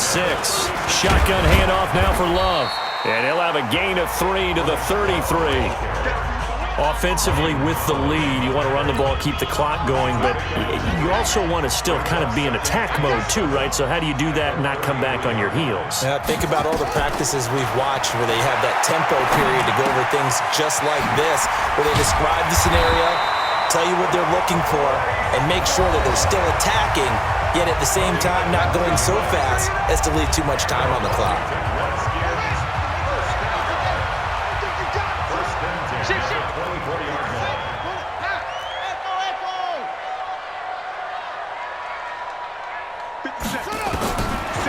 Shotgun handoff now for Love. And he'll have a gain of 3 to the 33. Offensively with the lead, you want to run the ball, keep the clock going, but you also want to still kind of be in attack mode too, right? So how do you do that and not come back on your heels? Yeah, think about all the practices we've watched where they have that tempo period to go over things just like this, where they describe the scenario, tell you what they're looking for, and make sure that they're still attacking, yet at the same time not going so fast as to leave too much time on the clock.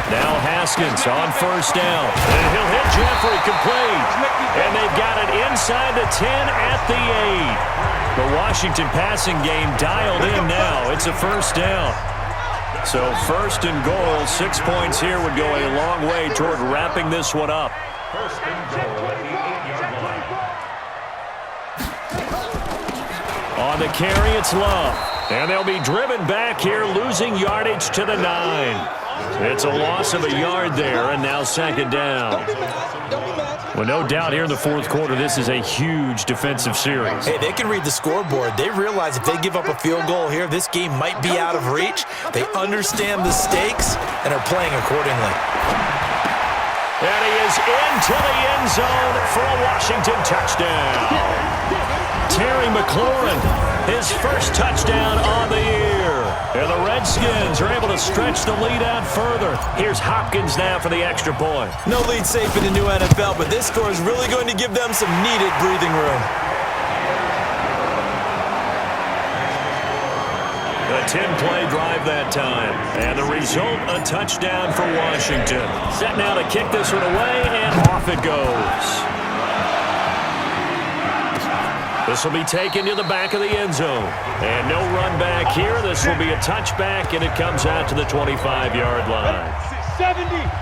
Now Haskins on first down. And he'll hit Jeffrey complete. And they've got it inside the 10 at the 8. The Washington passing game dialed in now. It's a first down. So first and goal, 6 points here would go a long way toward wrapping this one up. First and goal at the 8-yard line. On the carry, it's Love. And they'll be driven back here, losing yardage to the 9. It's a loss of a yard there, and now second down. Well, no doubt here in the fourth quarter, this is a huge defensive series. Hey, they can read the scoreboard. They realize if they give up a field goal here, this game might be out of reach. They understand the stakes and are playing accordingly. And he is into the end zone for a Washington touchdown. Terry McLaurin, his first touchdown on the year. And the Redskins are able to stretch the lead out further. Here's Hopkins now for the extra point. No lead safe in the new NFL, but this score is really going to give them some needed breathing room. A 10-play drive that time. And the result, a touchdown for Washington. Set now to kick this one away, and off it goes. This will be taken to the back of the end zone. And no run back here. This will be a touchback, and it comes out to the 25-yard line.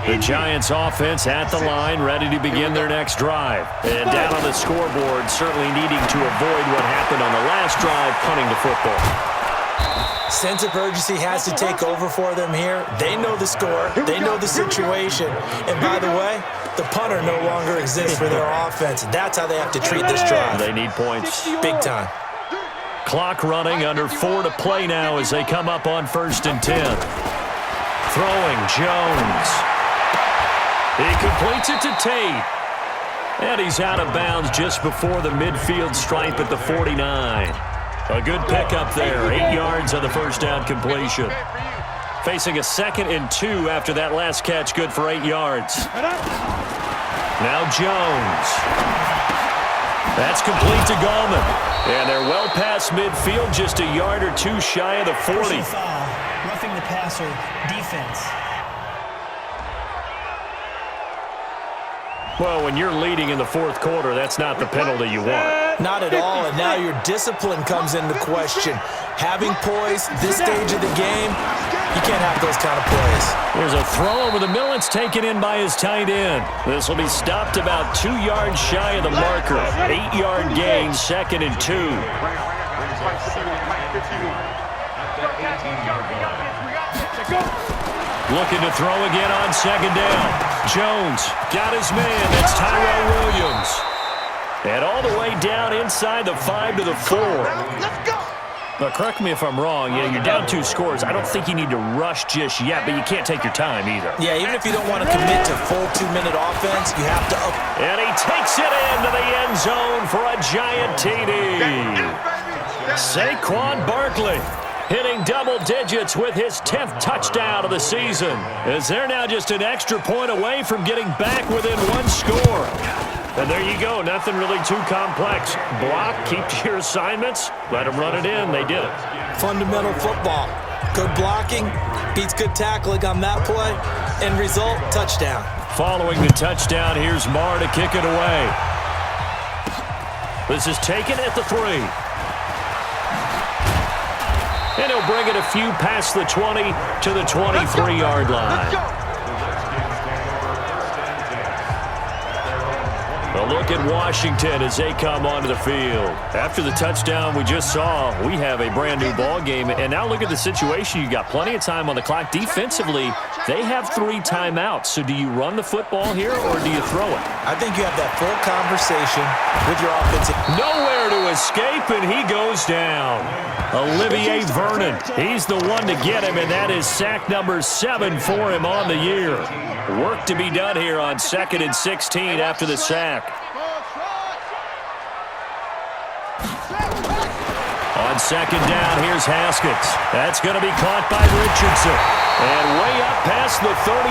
The Giants offense at the line, ready to begin their next drive. And down on the scoreboard, certainly needing to avoid what happened on the last drive, punting the football. Sense of urgency has to take over for them here. They know the score. They know the situation. And by the way, the punter no longer exists for their offense. That's how they have to treat this drive. They need points. Big time. Clock running, under 4 to play now as they come up on 1st and 10. Throwing, Jones. He completes it to Tate. And he's out of bounds just before the midfield stripe at the 49. A good pickup there, 8 yards on the first down completion. Facing a 2nd and 2 after that last catch, good for 8 yards. Now Jones. That's complete to Gallman. And they're well past midfield, just a yard or 2 shy of the 40. Roughing the passer, defense. Well, when you're leading in the fourth quarter, that's not the penalty you want. Not at all, and now your discipline comes into question. Having poise this stage of the game, you can't have those kind of plays. There's a throw over the middle. It's taken in by his tight end. This will be stopped about 2 yards shy of the marker. 8-yard gain, 2nd and 2. Looking to throw again on 2nd down. Jones got his man. That's Tyrell Williams. And all the way down inside the 5 to the 4. But correct me if I'm wrong. Yeah, you're down 2 scores. I don't think you need to rush just yet, but you can't take your time either. Yeah, even if you don't want to commit to full 2-minute offense, you have to... And he takes it into the end zone for a giant TD. Saquon Barkley hitting double digits with his 10th touchdown of the season, as they're now just an extra point away from getting back within 1 score. And there you go, nothing really too complex. Block, keep to your assignments, let them run it in. They did it. Fundamental football. Good blocking beats good tackling on that play. End result, touchdown. Following the touchdown, here's Marr to kick it away. This is taken at the 3. And he'll bring it a few past the 20 to the 23-yard line. A look at Washington as they come onto the field. After the touchdown we just saw, we have a brand new ball game. And now look at the situation. You've got plenty of time on the clock. Defensively, They have 3 timeouts, so do you run the football here or do you throw it? I think you have that full conversation with your offensive. Nowhere to escape, and he goes down. Olivier Vernon, he's the one to get him, and that is sack number 7 for him on the year. Work to be done here on 2nd and 16 after the sack. On 2nd down, here's Haskins. That's going to be caught by Richardson. And way up past the 35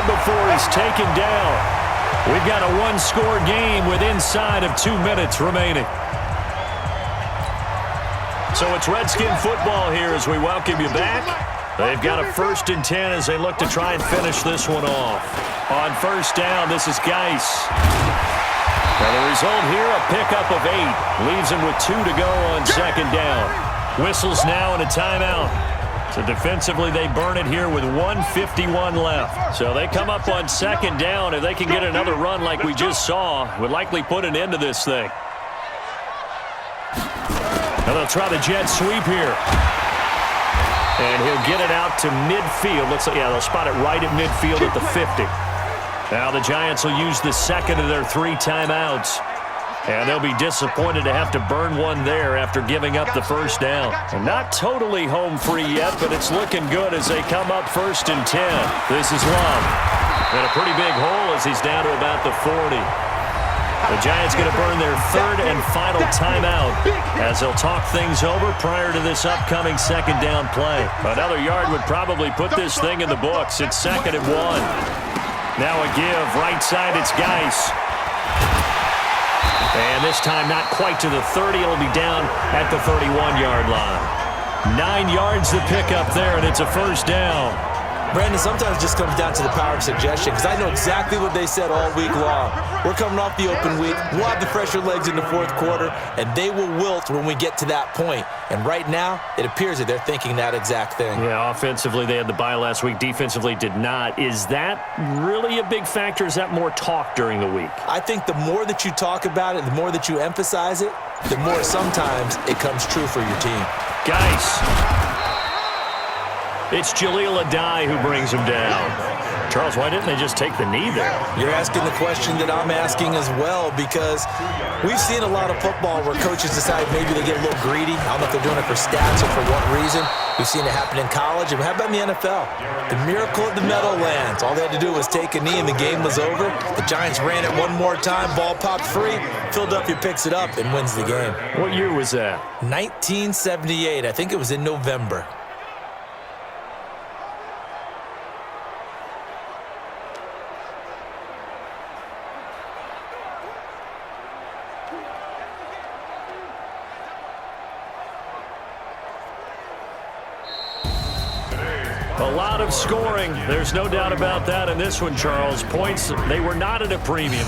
before he's taken down. We've got a 1-score game with inside of 2 minutes remaining. So it's Redskin football here as we welcome you back. They've got a 1st and 10 as they look to try and finish this one off. On 1st down, this is Geis. Now the result here, a pickup of 8. Leaves him with 2 to go on 2nd down. Whistles now and a timeout. So defensively, they burn it here with 1:51 left. So they come up on 2nd down. If they can get another run like we just saw, would likely put an end to this thing. Now they'll try the jet sweep here. And he'll get it out to midfield. Looks like, yeah, they'll spot it right at midfield at the 50. Now the Giants will use the 2nd of their 3 timeouts. And they'll be disappointed to have to burn one there after giving up the 1st down. And not totally home free yet, but it's looking good as they come up 1st and 10. This is Love. And a pretty big hole as he's down to about the 40. The Giants going to burn their 3rd and final timeout as they'll talk things over prior to this upcoming 2nd down play. Another yard would probably put this thing in the books. It's 2nd and 1. Now a give. Right side, it's Geis. And this time not quite to the 30. It'll be down at the 31-yard line. 9 yards to pick up there, and it's a 1st down. Brandon, sometimes it just comes down to the power of suggestion because I know exactly what they said all week long. We're coming off the open week. We'll have the fresher legs in the 4th quarter, and they will wilt when we get to that point. And right now, it appears that they're thinking that exact thing. Yeah, offensively, they had the bye last week. Defensively, did not. Is that really a big factor? Is that more talk during the week? I think the more that you talk about it, the more that you emphasize it, the more sometimes it comes true for your team. Geis. It's Jaleel Adai who brings him down. Charles, why didn't they just take the knee there? You're asking the question that I'm asking as well because we've seen a lot of football where coaches decide maybe they get a little greedy. I don't know if they're doing it for stats or for what reason. We've seen it happen in college. And how about in the NFL? The miracle of the Meadowlands. All they had to do was take a knee and the game was over. The Giants ran it one more time. Ball popped free. Philadelphia picks it up and wins the game. What year was that? 1978. I think it was in November. A lot of scoring. There's no doubt about that in this one, Charles. Points, they were not at a premium.